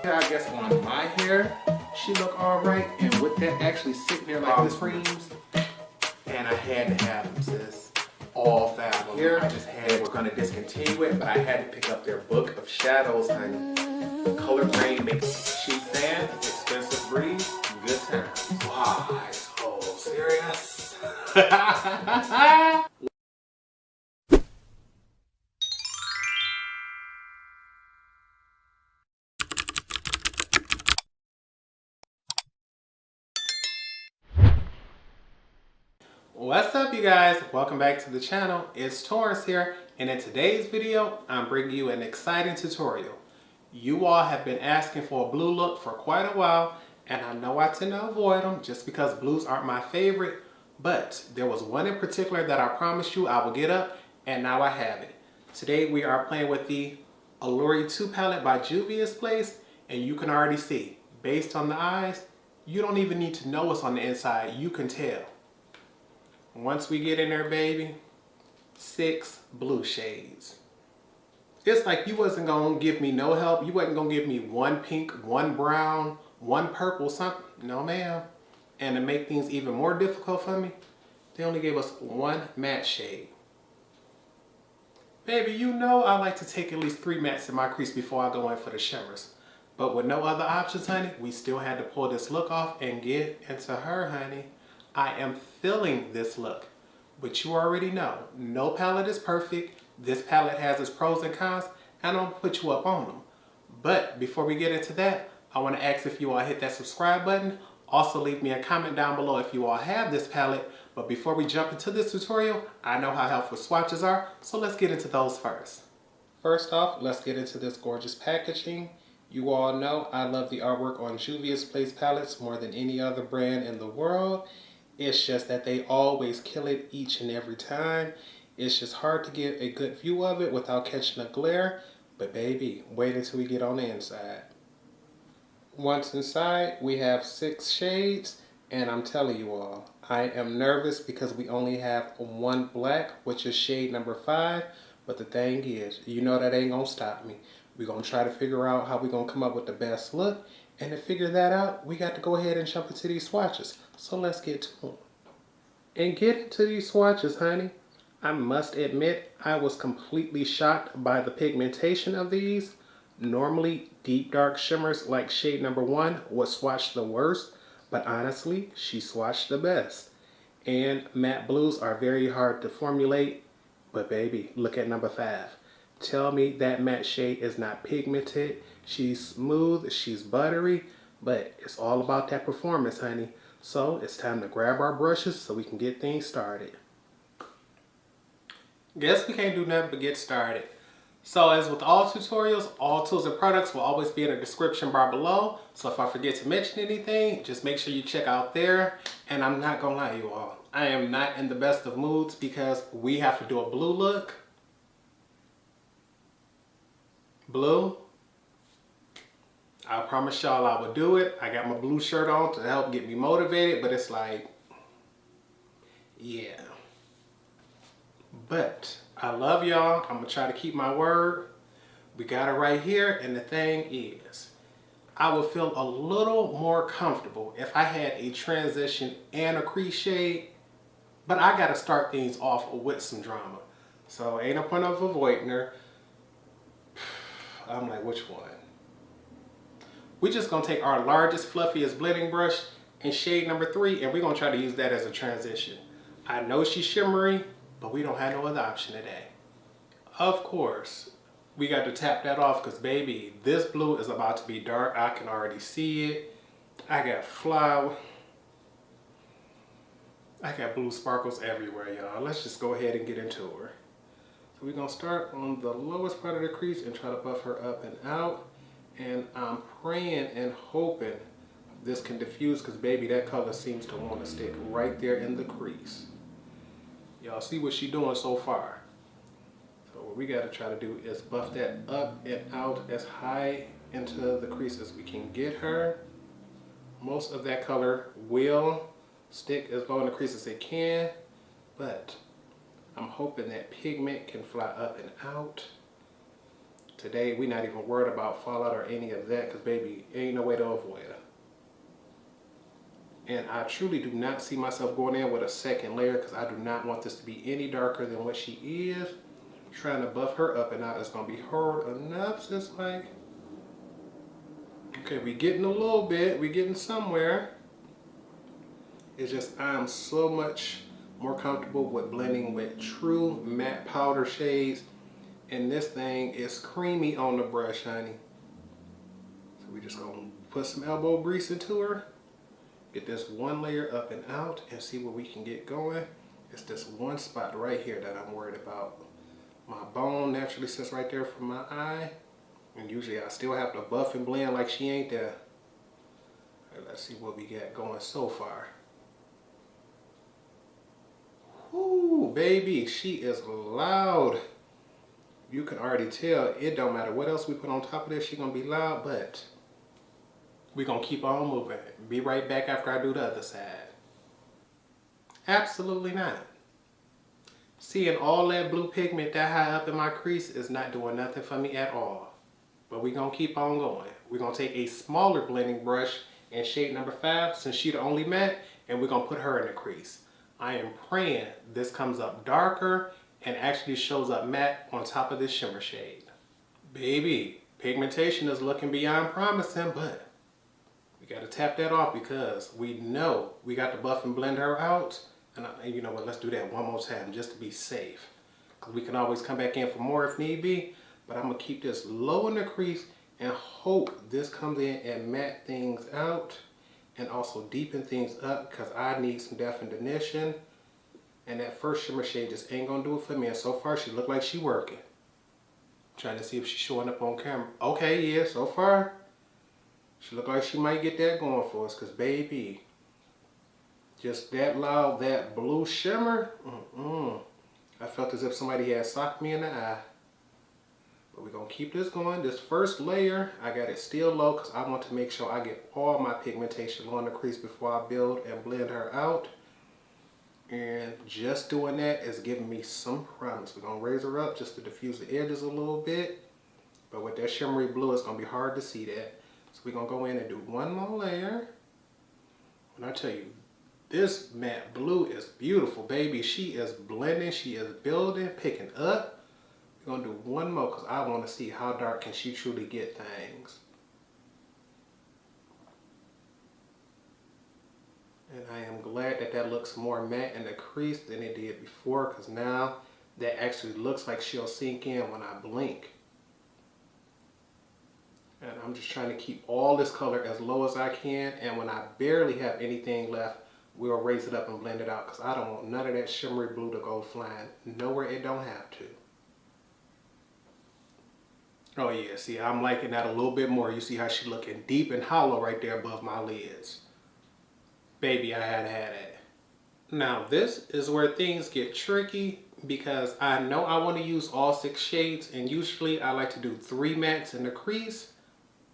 I guess on my hair, she look all right. And with that actually sitting there like this creams, and I had to have them, sis. All 5 of them. Here, I just had, we're gonna discontinue it, but I had to pick up their book of shadows, honey. Color grade makes cheap fan, expensive breeze, good times. Wow, so serious. What's up, you guys? Welcome back to the channel. It's Torrence here, and in today's video, I'm bringing you an exciting tutorial. You all have been asking for a blue look for quite a while, and I know I tend to avoid them just because blues aren't my favorite, but there was one in particular that I promised you I would get up, and now I have it. Today we are playing with the Olori 2 palette by Juviasplace, and you can already see, based on the eyes, you don't even need to know what's on the inside, you can tell. Once we get in there, baby, 6 blue shades. It's like you wasn't gonna give me no help. You wasn't gonna give me 1 pink, 1 brown, 1 purple, something. No, ma'am. And to make things even more difficult for me, they only gave us 1 matte shade. Baby, you know I like to take at least 3 mattes in my crease before I go in for the shimmers. But with no other options, honey, we still had to pull this look off and get into her, honey. I am feeling this look, but you already know, no palette is perfect. This palette has its pros and cons, and I'm gonna put you up on them. But before we get into that, I wanna ask if you all hit that subscribe button. Also leave me a comment down below if you all have this palette. But before we jump into this tutorial, I know how helpful swatches are, so let's get into those first. First off, let's get into this gorgeous packaging. You all know I love the artwork on Juviasplace palettes more than any other brand in the world. It's just that they always kill it each and every time. It's just hard to get a good view of it without catching a glare. But baby, wait until we get on the inside. Once inside, we have 6 shades. And I'm telling you all, I am nervous because we only have 1 black, which is shade number 5. But the thing is, you know that ain't gonna stop me. We're gonna try to figure out how we're gonna come up with the best look. And to figure that out, we got to go ahead and jump into these swatches. So let's get to them. And get into these swatches, honey. I must admit, I was completely shocked by the pigmentation of these. Normally, deep dark shimmers like shade number 1 would swatch the worst, but honestly, she swatched the best. And matte blues are very hard to formulate, but baby, look at number 5. Tell me that matte shade is not pigmented. She's smooth, she's buttery, but it's all about that performance, honey. So it's time to grab our brushes so we can get things started. Guess we can't do nothing but get started. So as with all tutorials, all tools and products will always be in the description bar below. So if I forget to mention anything, just make sure you check out there. And I'm not gonna lie, you all, I am not in the best of moods because we have to do a blue look. Blue. I promise y'all I would do it. I got my blue shirt on to help get me motivated, but it's like, yeah. But I love y'all. I'm gonna try to keep my word. We got it right here, and the thing is, I would feel a little more comfortable if I had a transition and a crease shade, but I gotta start things off with some drama. So ain't no point of avoiding her. I'm like, which one? We're just gonna take our largest, fluffiest blending brush in shade number 3, and we're gonna try to use that as a transition. I know she's shimmery, but we don't have no other option today. Of course, we got to tap that off because baby, this blue is about to be dark. I can already see it. I got flower. I got blue sparkles everywhere, y'all. Let's just go ahead and get into her. So we're gonna start on the lowest part of the crease and try to buff her up and out. And I'm praying and hoping this can diffuse because baby, that color seems to want to stick right there in the crease. Y'all see what she's doing so far. So what we got to try to do is buff that up and out as high into the crease as we can get her. Most of that color will stick as low in the crease as it can, but I'm hoping that pigment can fly up and out. Today, we're not even worried about fallout or any of that because, baby, ain't no way to avoid it. And I truly do not see myself going in with a second layer because I do not want this to be any darker than what she is. Trying to buff her up and out is going to be hard enough. Just like, okay, we getting a little bit. We getting somewhere. It's just I'm so much more comfortable with blending with true matte powder shades. And this thing is creamy on the brush, honey. So we just going to put some elbow grease into her. Get this one layer up and out and see where we can get going. It's this one spot right here that I'm worried about. My bone naturally sits right there from my eye. And usually I still have to buff and blend like she ain't there. Right, let's see what we got going so far. Whoo, baby, she is loud. You can already tell it don't matter what else we put on top of this, she's gonna be loud, but we're gonna keep on moving. Be right back after I do the other side. Absolutely not. Seeing all that blue pigment that high up in my crease is not doing nothing for me at all. But we're gonna keep on going. We're gonna take a smaller blending brush in shade number 5 since she's the only matte, and we're gonna put her in the crease. I am praying this comes up darker and actually shows up matte on top of this shimmer shade. Baby, pigmentation is looking beyond promising, but we gotta tap that off because we know we got to buff and blend her out. And you know what, let's do that one more time just to be safe. Because we can always come back in for more if need be. But I'm gonna keep this low in the crease and hope this comes in and matte things out. And also deepen things up because I need some definition. And that first shimmer shade just ain't gonna do it for me. And so far she look like she working. Trying to see if she's showing up on camera. Okay, yeah, so far she look like she might get that going for us. Because baby, just that loud, that blue shimmer. I felt as if somebody had socked me in the eye. But we're gonna keep this going. This first layer, I got it still low because I want to make sure I get all my pigmentation on the crease before I build and blend her out. And just doing that is giving me some promise. We're gonna raise her up just to diffuse the edges a little bit. But with that shimmery blue, it's gonna be hard to see that. So we're gonna go in and do one more layer. And I tell you, this matte blue is beautiful, baby. She is blending, she is building, picking up. We're gonna do one more because I want to see how dark can she truly get things. And I am glad that that looks more matte in the crease than it did before because now that actually looks like she'll sink in when I blink. And I'm just trying to keep all this color as low as I can, and when I barely have anything left, we'll raise it up and blend it out because I don't want none of that shimmery blue to go flying nowhere it don't have to. Oh yeah, see, I'm liking that a little bit more. You see how she looking deep and hollow right there above my lids. Baby, I had it. Now this is where things get tricky because I know I want to use all 6 shades, and usually I like to do 3 mattes in the crease,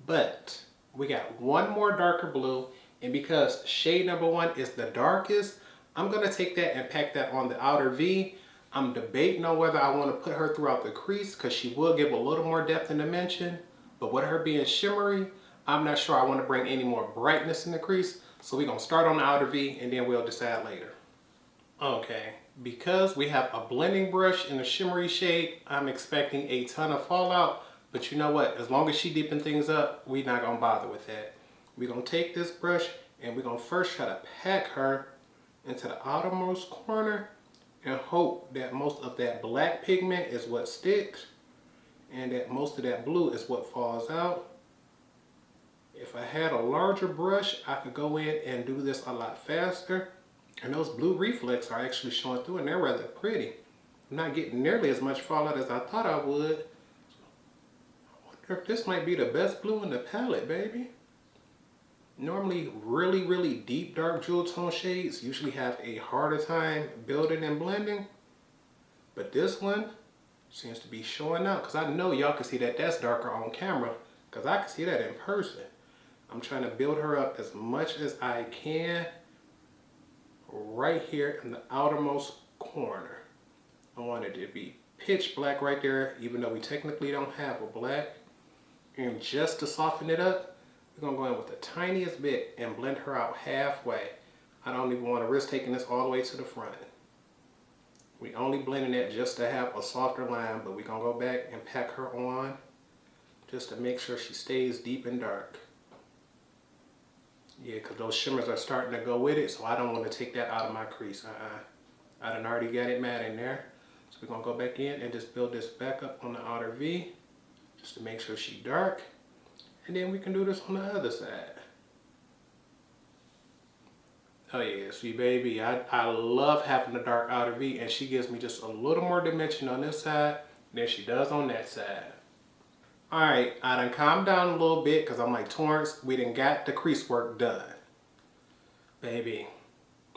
but we got one more darker blue, and because shade number 1 is the darkest, I'm gonna take that and pack that on the outer V. I'm debating on whether I want to put her throughout the crease because she will give a little more depth and dimension, but with her being shimmery, I'm not sure I want to bring any more brightness in the crease. So we're going to start on the outer V and then we'll decide later. Okay, because we have a blending brush in a shimmery shade, I'm expecting a ton of fallout. But you know what? As long as she deepens things up, we're not going to bother with that. We're going to take this brush and we're going to first try to pack her into the outermost corner and hope that most of that black pigment is what sticks and that most of that blue is what falls out. If I had a larger brush, I could go in and do this a lot faster. And those blue reflex are actually showing through and they're rather pretty. I'm not getting nearly as much fallout as I thought I would. I wonder if this might be the best blue in the palette, baby. Normally, really deep dark jewel tone shades usually have a harder time building and blending. But this one seems to be showing out because I know y'all can see that that's darker on camera because I can see that in person. I'm trying to build her up as much as I can right here in the outermost corner. I want it to be pitch black right there, even though we technically don't have a black. And just to soften it up, we're gonna go in with the tiniest bit and blend her out halfway. I don't even want to risk taking this all the way to the front. We only blending it just to have a softer line, but we're gonna go back and pack her on just to make sure she stays deep and dark. Yeah, because those shimmers are starting to go with it, so I don't want to take that out of my crease. I done already got it matte in there. So we're gonna go back in and just build this back up on the outer V, just to make sure she's dark. And then we can do this on the other side. Oh yeah, see baby, I love having the dark outer V, and she gives me just a little more dimension on this side than she does on that side. Alright, I done calmed down a little bit because I'm like, Torrence, we done got the crease work done. Baby,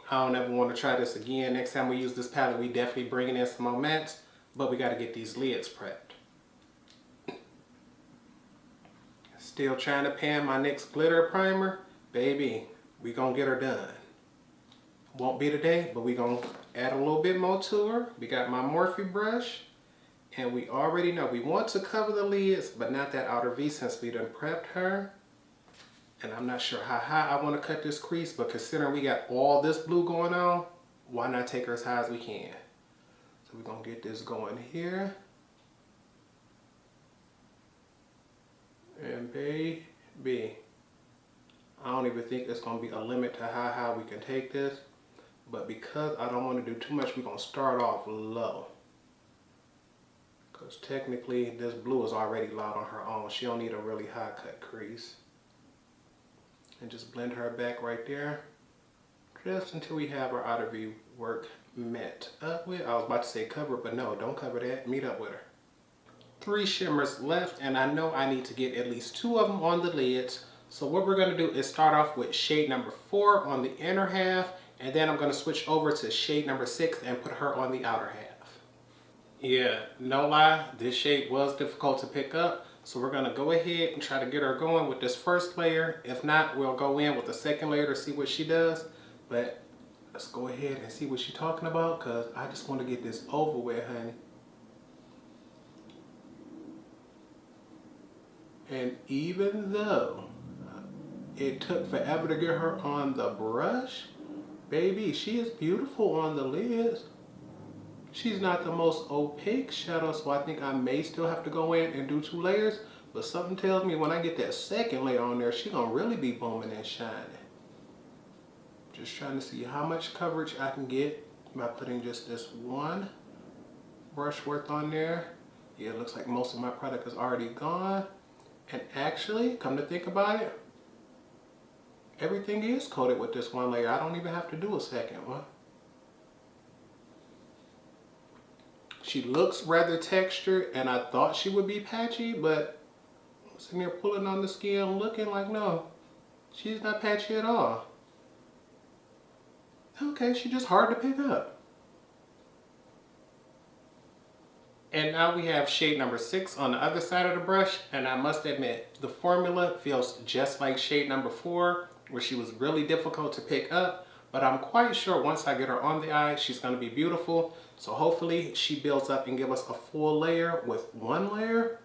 I don't ever want to try this again. Next time we use this palette, we definitely bringing in some more mattes, but we got to get these lids prepped. Still trying to pan my NYX glitter primer. Baby, we gonna get her done. Won't be today, but we gonna add a little bit more to her. We got my Morphe brush, and we already know we want to cover the lids, but not that outer V since we done prepped her. And I'm not sure how high I want to cut this crease, but considering we got all this blue going on, why not take her as high as we can? So we're gonna get this going here. And baby, I don't even think there's gonna be a limit to how high we can take this. But because I don't want to do too much, we're gonna start off low. Because technically this blue is already loud on her own. She don't need a really high cut crease. And just blend her back right there. Just until we have our outer V work met up with. I was about to say cover, but no, don't cover that. Meet up with her. 3 shimmers left, and I know I need to get at least 2 of them on the lids. So what we're going to do is start off with shade number 4 on the inner half, and then I'm going to switch over to shade number 6 and put her on the outer half. Yeah, no lie, this shade was difficult to pick up, so we're going to go ahead and try to get her going with this first layer. If not, we'll go in with the second layer to see what she does, but let's go ahead and see what she's talking about, because I just want to get this over with, honey. And even though it took forever to get her on the brush, baby, she is beautiful on the lids. She's not the most opaque shadow, so I think I may still have to go in and do 2 layers. But something tells me when I get that second layer on there, she's gonna really be booming and shining. Just trying to see how much coverage I can get by putting just this 1 brush worth on there. Yeah, it looks like most of my product is already gone. And actually, come to think about it, everything is coated with this 1 layer. I don't even have to do a second one. She looks rather textured, and I thought she would be patchy, but I'm sitting here pulling on the skin looking like, no, she's not patchy at all. Okay, she's just hard to pick up. And now we have shade number 6 on the other side of the brush, and I must admit, the formula feels just like shade number 4, where she was really difficult to pick up, but I'm quite sure once I get her on the eye, she's going to be beautiful. So hopefully she builds up and gives us a full layer with 1 layer.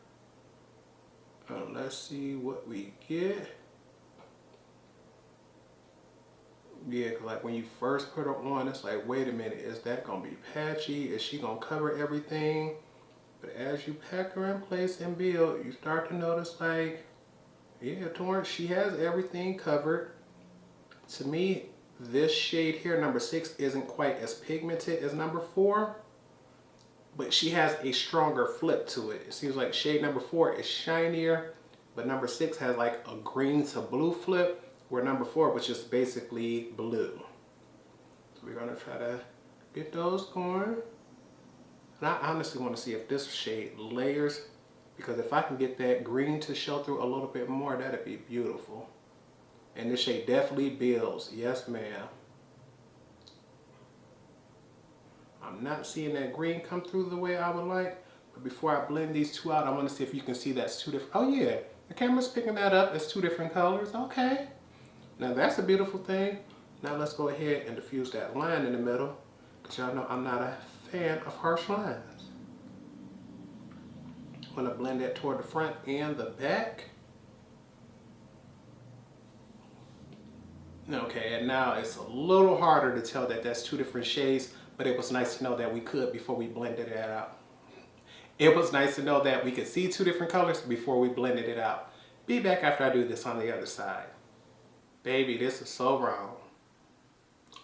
Let's see what we get. Yeah, cause like when you first put her on, it's like, wait a minute, is that going to be patchy? Is she going to cover everything? But as you pack her in place and build, you start to notice like, yeah, Torrence, she has everything covered. To me, this shade here, number 6, isn't quite as pigmented as number 4, but she has a stronger flip to it. It seems like shade number 4 is shinier, but number 6 has like a green to blue flip, where number 4, which is basically blue. So we're gonna try to get those going. And I honestly want to see if this shade layers, because if I can get that green to show through a little bit more, that'd be beautiful. And this shade definitely builds. Yes, ma'am. I'm not seeing that green come through the way I would like. But before I blend these 2 out, I want to see if you can see that's 2 different. Oh yeah, the camera's picking that up. It's 2 different colors. Okay. Now that's a beautiful thing. Now let's go ahead and diffuse that line in the middle, because y'all know I'm not a fan of harsh lines. I'm gonna blend that toward the front and the back. Okay, and now it's a little harder to tell that that's two different shades, but it was nice to know that we could before we blended it out. It was nice to know that we could see two different colors before we blended it out. Be back after I do this on the other side. Baby, this is so wrong.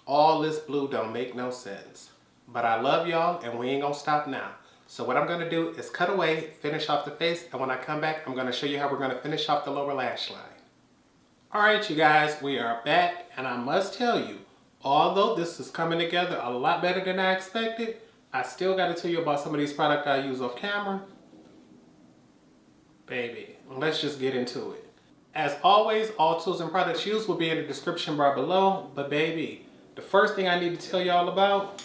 All this blue don't make no sense. But I love y'all and we ain't gonna stop now. So what I'm gonna do is cut away, finish off the face, and when I come back, I'm gonna show you how we're gonna finish off the lower lash line. All right, you guys, we are back, and I must tell you, although this is coming together a lot better than I expected, I still gotta tell you about some of these products I use off camera. Baby, let's just get into it. As always, all tools and products used will be in the description bar below, but baby, the first thing I need to tell y'all about,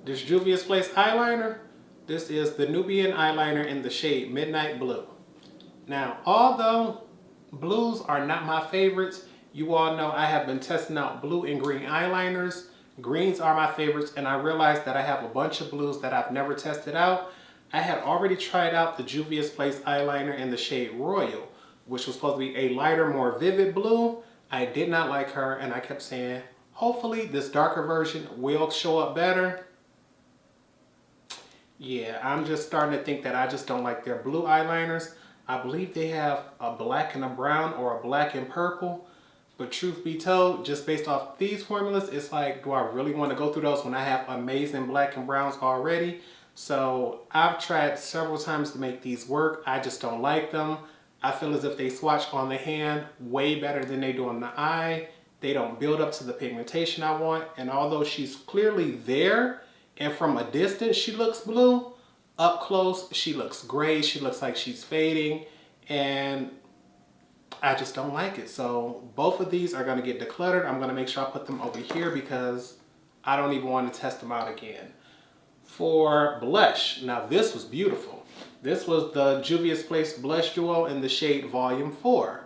this juviasplace eyeliner. This is the Nubian eyeliner in the shade Midnight Blue. Now, although blues are not my favorites, you all know I have been testing out blue and green eyeliners. Greens are my favorites, and I realized that I have a bunch of blues that I've never tested out. I had already tried out the juviasplace eyeliner in the shade Royal, which was supposed to be a lighter, more vivid blue. I did not like her, and I kept saying, hopefully this darker version will show up better. Yeah, I'm just starting to think that I just don't like their blue eyeliners. I believe they have a black and a brown or a black and purple. But truth be told, just based off these formulas, it's like, do I really want to go through those when I have amazing black and browns already? So I've tried several times to make these work. I just don't like them. I feel as if they swatch on the hand way better than they do on the eye. They don't build up to the pigmentation I want. And although she's clearly there, and from a distance she looks blue, up close she looks gray, she looks like she's fading, and I just don't like it. So both of these are going to get decluttered. I'm going to make sure I put them over here because I don't even want to test them out again. For blush, now this was beautiful. This was the Juvia's Blush Duo in the shade Volume 4.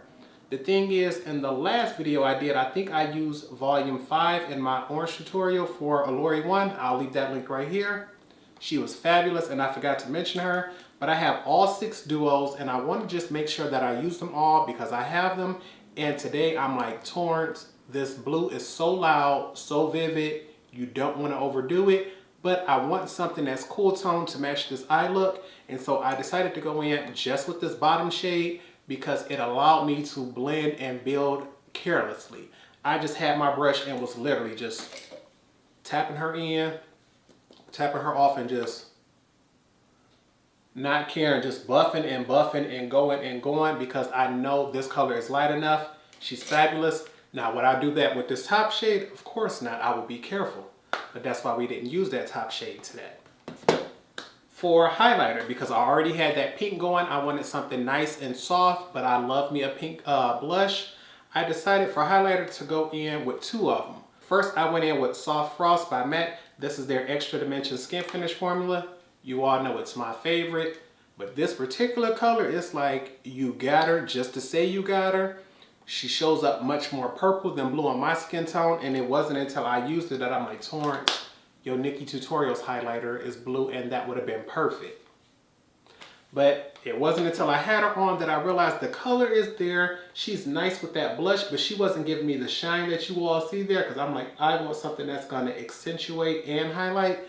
The thing is, in the last video I did, I think I used Volume 5 in my orange tutorial for Olori one. I'll leave that link right here. She was fabulous, and I forgot to mention her. But I have all 6 duos, and I want to just make sure that I use them all because I have them. And today I'm like, Torrence, this blue is so loud, so vivid, you don't want to overdo it. But I want something that's cool tone to match this eye look. And so I decided to go in just with this bottom shade because it allowed me to blend and build carelessly. I just had my brush and was literally just tapping her in, tapping her off, and just not caring, just buffing and buffing and going because I know this color is light enough. She's fabulous. Now, would I do that with this top shade? Of course not. I would be careful. But that's why we didn't use that top shade today. For highlighter, because I already had that pink going, I wanted something nice and soft, but I love me a pink blush. I decided for highlighter to go in with 2 of them. First, I went in with Soft Frost by MAC. This is their Extra Dimension Skin Finish formula. You all know it's my favorite, but this particular color is like you got her just to say you got her. She shows up much more purple than blue on my skin tone, and it wasn't until I used it that I'm like, Torrence, your Nikki Tutorials highlighter is blue, and that would have been perfect. But it wasn't until I had her on that I realized the color is there. She's nice with that blush, but she wasn't giving me the shine that you all see there because I'm like, I want something that's going to accentuate and highlight.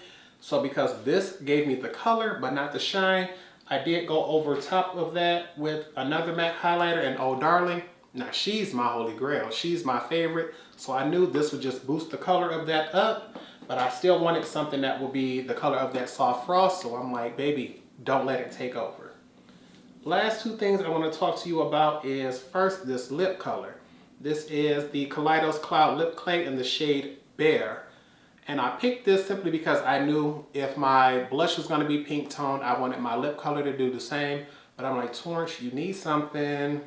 So because this gave me the color but not the shine, I did go over top of that with another MAC highlighter, and oh darling, now she's my holy grail. She's my favorite. So I knew this would just boost the color of that up, but I still wanted something that would be the color of that Soft Frost. So I'm like, baby, don't let it take over. Last 2 things I want to talk to you about is first this lip color. This is the Kaleidos Cloud Lip Clay in the shade Bear. And I picked this simply because I knew if my blush was going to be pink toned, I wanted my lip color to do the same. But I'm like, Torrence, you need something.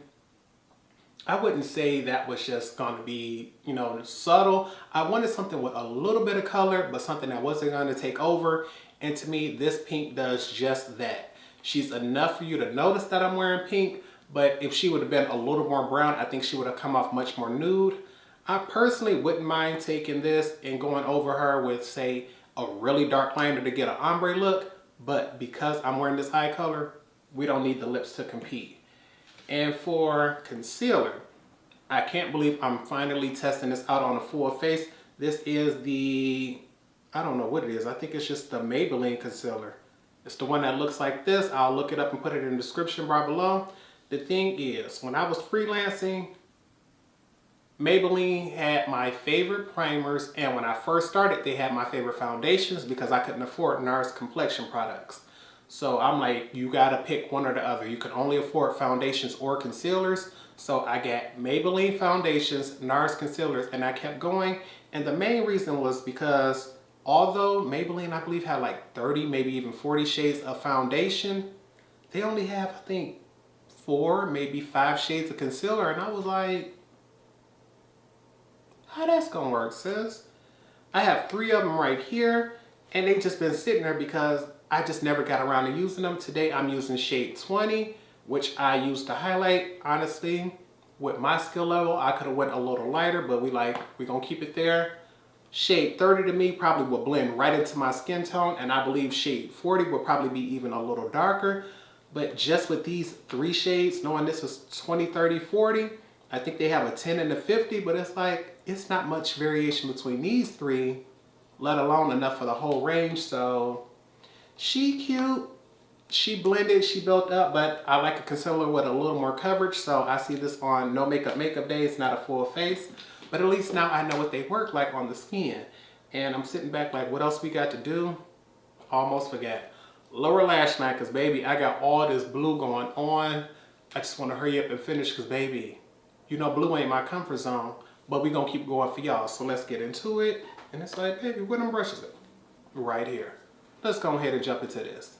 I wouldn't say that was just going to be, you know, subtle. I wanted something with a little bit of color, but something that wasn't going to take over. And to me, this pink does just that. She's enough for you to notice that I'm wearing pink, but if she would have been a little more brown, I think she would have come off much more nude. I personally wouldn't mind taking this and going over her with, say, a really dark liner to get an ombre look, but because I'm wearing this eye color, we don't need the lips to compete. And for concealer, I can't believe I'm finally testing this out on a full face. This is the, I don't know what it is. I think it's just the Maybelline concealer. It's the one that looks like this. I'll look it up and put it in the description bar below. The thing is, when I was freelancing, Maybelline had my favorite primers, and when I first started, they had my favorite foundations because I couldn't afford NARS complexion products. So I'm like, you gotta pick one or the other. You can only afford foundations or concealers. So I got Maybelline foundations, NARS concealers, and I kept going. And the main reason was because although Maybelline, I believe, had like 30, maybe even 40 shades of foundation, they only have, I think, 4, maybe 5 shades of concealer. And I was like, how that's gonna work, sis? I have 3 of them right here, and they just been sitting there because I just never got around to using them. Today I'm using shade 20, which I used to highlight. Honestly, with my skill level, I could have went a little lighter, but we gonna keep it there. Shade 30 to me probably will blend right into my skin tone, and I believe shade 40 will probably be even a little darker. But just with these 3 shades, knowing this is 20, 30, 40, I think they have a 10 and a 50, but it's like, it's not much variation between these 3, let alone enough for the whole range. So she cute, she blended, she built up, but I like a concealer with a little more coverage. So I see this on no makeup days, not a full face, but at least now I know what they work like on the skin. And I'm sitting back like, what else we got to do? Almost forgot. Lower lash line, because baby, I got all this blue going on. I just want to hurry up and finish because baby, you know blue ain't my comfort zone, but we gonna keep going for y'all. So let's get into it. And it's like, baby, where them brushes at? Right here. Let's go ahead and jump into this.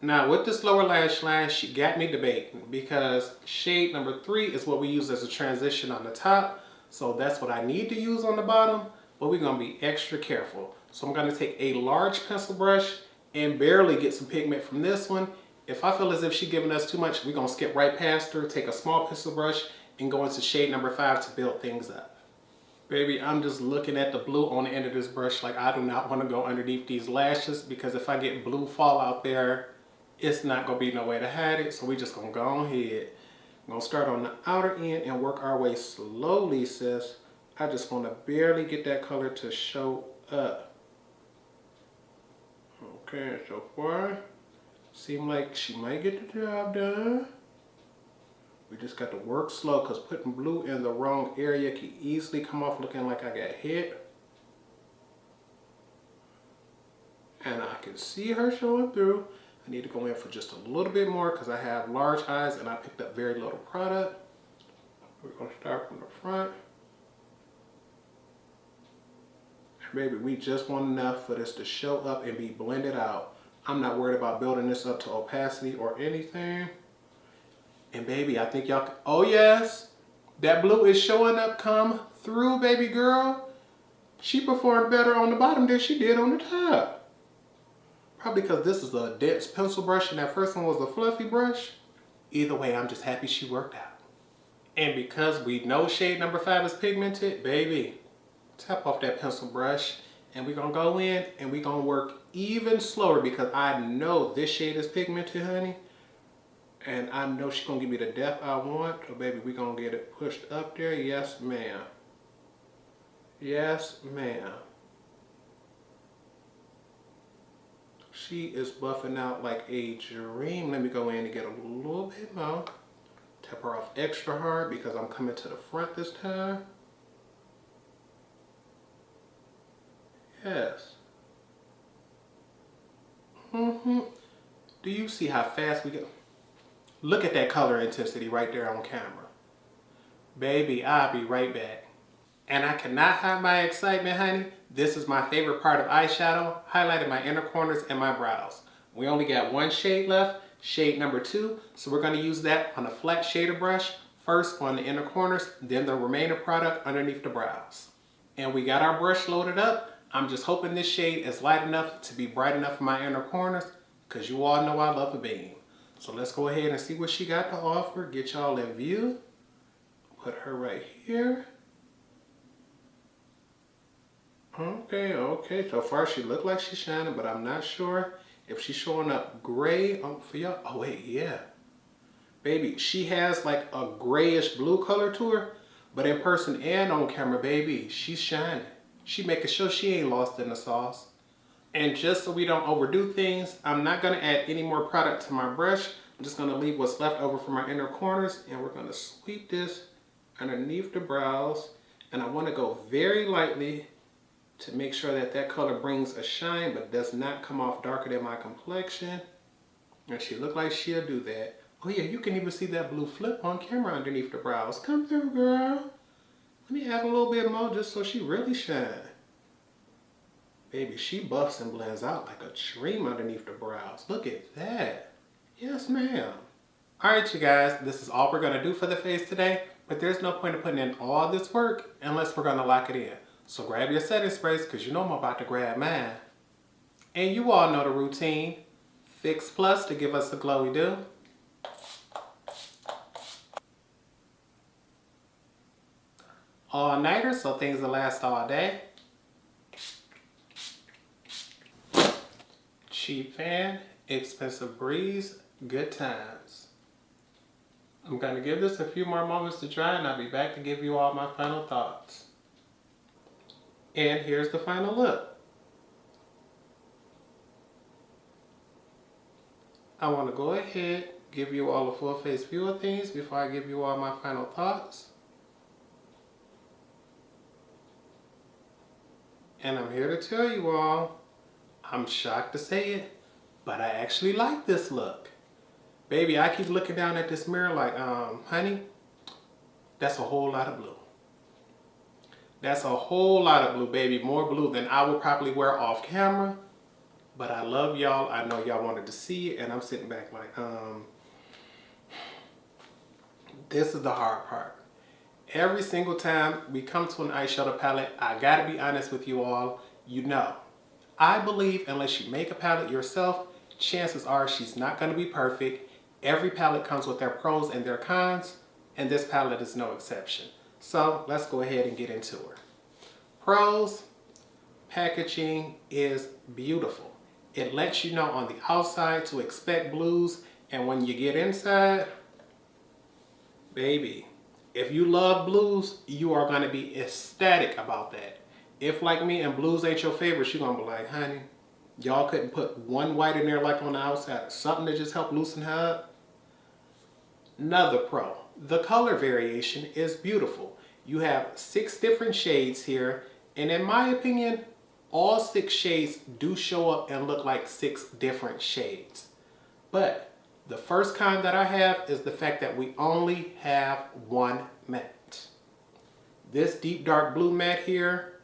Now with this lower lash line, she got me debating because shade number 3 is what we use as a transition on the top. So that's what I need to use on the bottom, but we're gonna be extra careful. So I'm gonna take a large pencil brush and barely get some pigment from this one. If I feel as if she's giving us too much, we're gonna skip right past her, take a small pencil brush and go into shade number 5 to build things up. Baby, I'm just looking at the blue on the end of this brush like I do not want to go underneath these lashes, because if I get blue fall out there, it's not gonna be no way to hide it. So we just gonna go ahead. I'm gonna start on the outer end and work our way slowly, sis. I just wanna barely get that color to show up. Okay, so far, seem like she might get the job done. We just got to work slow because putting blue in the wrong area can easily come off looking like I got hit. And I can see her showing through. I need to go in for just a little bit more because I have large eyes and I picked up very little product. We're going to start from the front. Baby, we just want enough for this to show up and be blended out. I'm not worried about building this up to opacity or anything. And baby, I think y'all, oh yes, that blue is showing up, come through, baby girl. She performed better on the bottom than she did on the top. Probably because this is a dense pencil brush and that first one was a fluffy brush. Either way, I'm just happy she worked out. And because we know shade number 5 is pigmented, baby, tap off that pencil brush and we're gonna go in and we're gonna work even slower because I know this shade is pigmented, honey. And I know she's gonna give me the depth I want. So baby, we're gonna get it pushed up there. Yes, ma'am. Yes, ma'am. She is buffing out like a dream. Let me go in and get a little bit more. Tap her off extra hard because I'm coming to the front this time. Yes. Do you see how fast we go? Look at that color intensity right there on camera. Baby, I'll be right back. And I cannot hide my excitement, honey. This is my favorite part of eyeshadow, highlighting my inner corners and my brows. We only got 1 shade left, shade number 2. So we're gonna use that on a flat shader brush, first on the inner corners, then the remaining product underneath the brows. And we got our brush loaded up. I'm just hoping this shade is light enough to be bright enough for my inner corners, because you all know I love a beam. So let's go ahead and see what she got to offer. Get y'all in view. Put her right here. Okay. So far she looked like she's shining, but I'm not sure If she's showing up gray for y'all, oh wait, yeah. Baby, she has like a grayish blue color to her, but in person and on camera, baby, she's shining. She making sure she ain't lost in the sauce. And just so we don't overdo things, I'm not gonna add any more product to my brush. I'm just gonna leave what's left over from my inner corners, and we're gonna sweep this underneath the brows. And I wanna go very lightly to make sure that that color brings a shine, but does not come off darker than my complexion. And she look like she'll do that. Oh yeah, you can even see that blue flip on camera underneath the brows. Come through, girl. Let me add a little bit more just so she really shine. Baby, she buffs and blends out like a dream underneath the brows. Look at that. Yes, ma'am. All right, you guys, this is all we're gonna do for the face today, but there's no point in putting in all this work unless we're gonna lock it in. So grab your setting sprays, because you know I'm about to grab mine. And you all know the routine. Fix Plus to give us a glowy do. All-nighter, so things will last all day. Cheap fan, expensive breeze, good times. I'm gonna give this a few more moments to dry, and I'll be back to give you all my final thoughts. And here's the final look. I want to go ahead, give you all a full face view of things before I give you all my final thoughts. And I'm here to tell you all, I'm shocked to say it, but I actually like this look. Baby, I keep looking down at this mirror like, honey, that's a whole lot of blue. That's a whole lot of blue, baby. More blue than I would probably wear off camera. But I love y'all. I know y'all wanted to see it, and I'm sitting back like, this is the hard part. Every single time we come to an eyeshadow palette, I gotta be honest with you all, you know. I believe unless you make a palette yourself, chances are she's not gonna be perfect. Every palette comes with their pros and their cons, and this palette is no exception. So let's go ahead and get into her. Pros, packaging is beautiful. It lets you know on the outside to expect blues, and when you get inside, baby, if you love blues, you are gonna be ecstatic about that. If like me and blues ain't your favorite, you're gonna be like, honey, y'all couldn't put one white in there like on the outside, something to just help loosen her up. Another pro, the color variation is beautiful. You have 6 different shades here, and in my opinion, all 6 shades do show up and look like 6 different shades. But the first con that I have is the fact that we only have one matte. This deep dark blue matte here,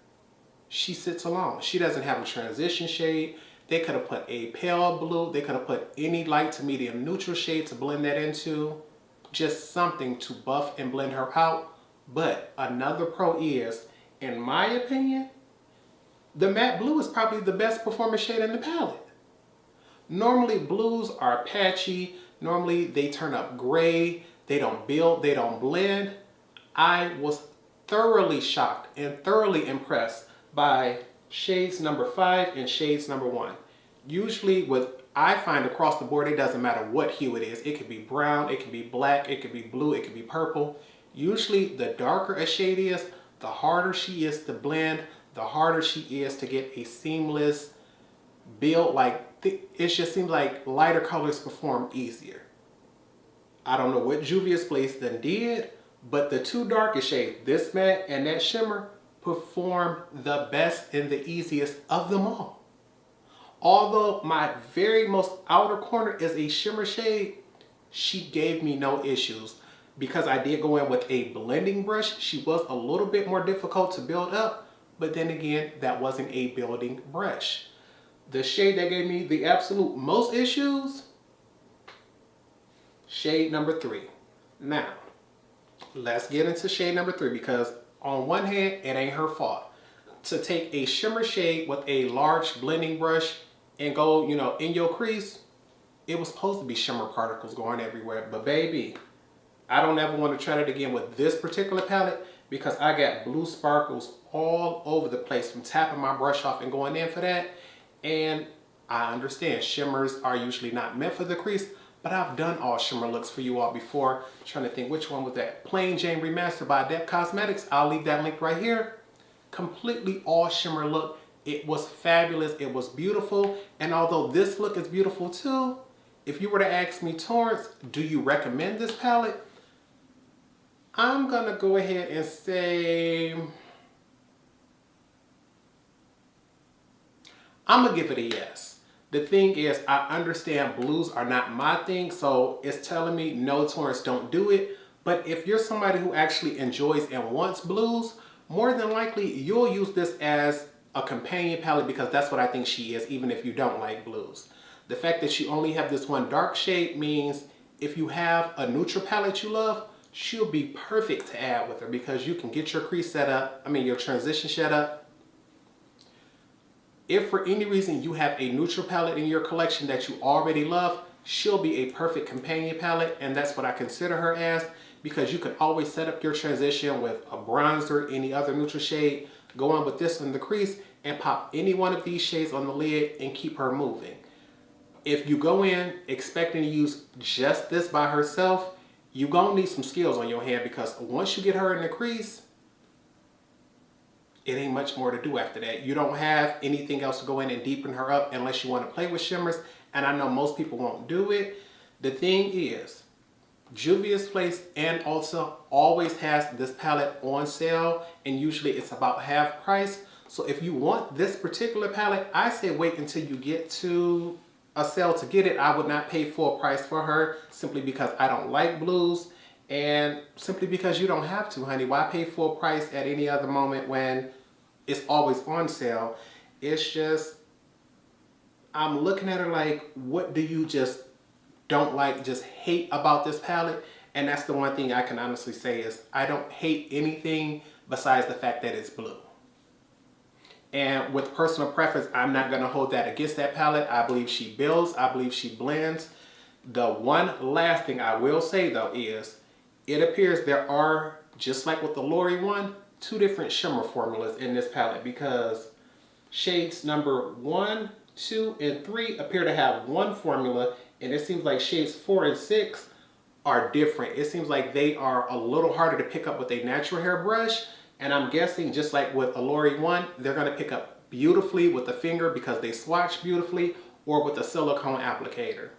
she sits alone. She doesn't have a transition shade. They could have put a pale blue. They could have put any light to medium neutral shade to blend that into. Just something to buff and blend her out. But another pro is, in my opinion, the matte blue is probably the best performing shade in the palette. Normally blues are patchy. Normally they turn up gray. They don't build, they don't blend. I was thoroughly shocked and thoroughly impressed by shades number 5 and shades number 1. Usually what I find across the board, it doesn't matter what hue it is. It could be brown, it could be black, it could be blue, it could be purple. Usually the darker a shade is, the harder she is to blend, the harder she is to get a seamless build. Like, it just seems like lighter colors perform easier. I don't know what juviasplace done did, but the 2 darkest shades, this matte and that shimmer, perform the best and the easiest of them all. Although my very most outer corner is a shimmer shade, she gave me no issues. Because I did go in with a blending brush, she was a little bit more difficult to build up, but then again, that wasn't a building brush. The shade that gave me the absolute most issues, shade number 3. Now, let's get into shade number 3, because on one hand, it ain't her fault. To take a shimmer shade with a large blending brush and go, you know, in your crease, it was supposed to be shimmer particles going everywhere, but baby, I don't ever want to try it again with this particular palette, because I got blue sparkles all over the place from tapping my brush off and going in for that. And I understand shimmers are usually not meant for the crease, but I've done all shimmer looks for you all before. I'm trying to think which one was that. Plain Jane Remastered by Adept Cosmetics. I'll leave that link right here. Completely all shimmer look. It was fabulous. It was beautiful. And although this look is beautiful too, if you were to ask me, Torrence, do you recommend this palette? I'm going to go ahead and say, I'm going to give it a yes. The thing is, I understand blues are not my thing, so it's telling me, no, Torrence, don't do it. But if you're somebody who actually enjoys and wants blues, more than likely, you'll use this as a companion palette because that's what I think she is, even if you don't like blues. The fact that you only have this one dark shade means if you have a neutral palette you love, she'll be perfect to add with her because you can get your crease set up, your transition set up. If for any reason you have a neutral palette in your collection that you already love, she'll be a perfect companion palette, and that's what I consider her as, because you can always set up your transition with a bronzer, any other neutral shade, go on with this in the crease, and pop any one of these shades on the lid and keep her moving. If you go in expecting to use just this by herself, you're gonna need some skills on your hand because once you get her in the crease, it ain't much more to do after that. You don't have anything else to go in and deepen her up unless you want to play with shimmers, and I know most people won't do it. The thing is, Juviasplace and Ulta always has this palette on sale, and usually it's about half price. So if you want this particular palette, I say wait until you get to a sale to get it. I would not pay full price for her simply because I don't like blues. And simply because you don't have to, honey. Why pay full price at any other moment when it's always on sale? It's just, I'm looking at her like, what do you just don't like, just hate about this palette? And that's the one thing I can honestly say is I don't hate anything besides the fact that it's blue. And with personal preference, I'm not going to hold that against that palette. I believe she builds. I believe she blends. The one last thing I will say though is, it appears there are, just like with the Olori one, 2 different shimmer formulas in this palette because shades number 1, 2, and 3 appear to have one formula, and it seems like shades 4 and 6 are different. It seems like they are a little harder to pick up with a natural hair brush, and I'm guessing just like with Olori one, they're going to pick up beautifully with the finger because they swatch beautifully, or with a silicone applicator.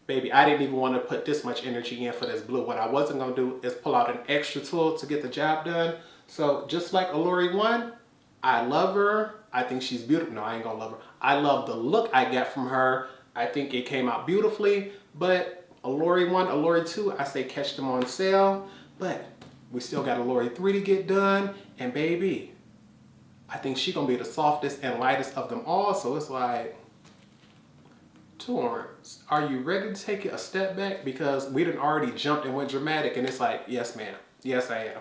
Baby, I didn't even want to put this much energy in for this blue. What I wasn't going to do is pull out an extra tool to get the job done. So just like Olori one, I love her. I think she's beautiful. No, I ain't going to love her. I love the look I got from her. I think it came out beautifully. But Olori one, Olori two, I say catch them on sale. But we still got Olori 3 to get done. And baby, I think she's going to be the softest and lightest of them all. So it's like, Torrence, are you ready to take it a step back? Because we done already jumped and went dramatic, and it's like, yes ma'am, yes I am.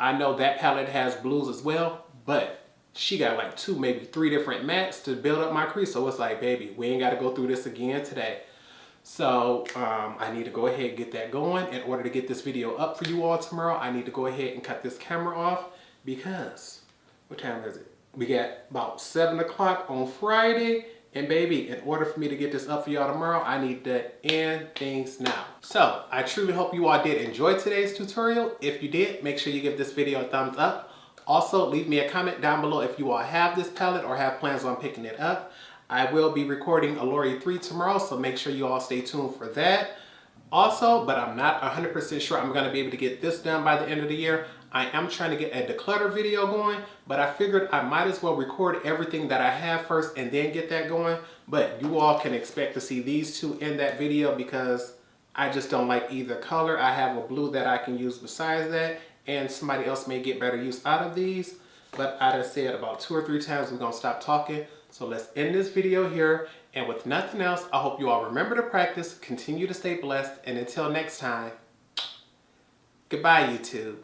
I know that palette has blues as well, but she got like 2, maybe 3 different mattes to build up my crease. So it's like, baby, we ain't got to go through this again today. So I need to go ahead and get that going. In order to get this video up for you all tomorrow, I need to go ahead and cut this camera off because, what time is it? We got about 7 o'clock on Friday. And baby, in order for me to get this up for y'all tomorrow, I need to end things now. So I truly hope you all did enjoy today's tutorial. If you did, make sure you give this video a thumbs up. Also, leave me a comment down below if you all have this palette or have plans on picking it up. I will be recording Olori 3 tomorrow, so make sure you all stay tuned for that. Also, but I'm not 100% sure I'm going to be able to get this done by the end of the year. I am trying to get a declutter video going, but I figured I might as well record everything that I have first and then get that going. But you all can expect to see these 2 in that video because I just don't like either color. I have a blue that I can use besides that, and somebody else may get better use out of these. But I done said about 2 or 3 times we're going to stop talking. So let's end this video here. And with nothing else, I hope you all remember to practice, continue to stay blessed, and until next time, goodbye YouTube.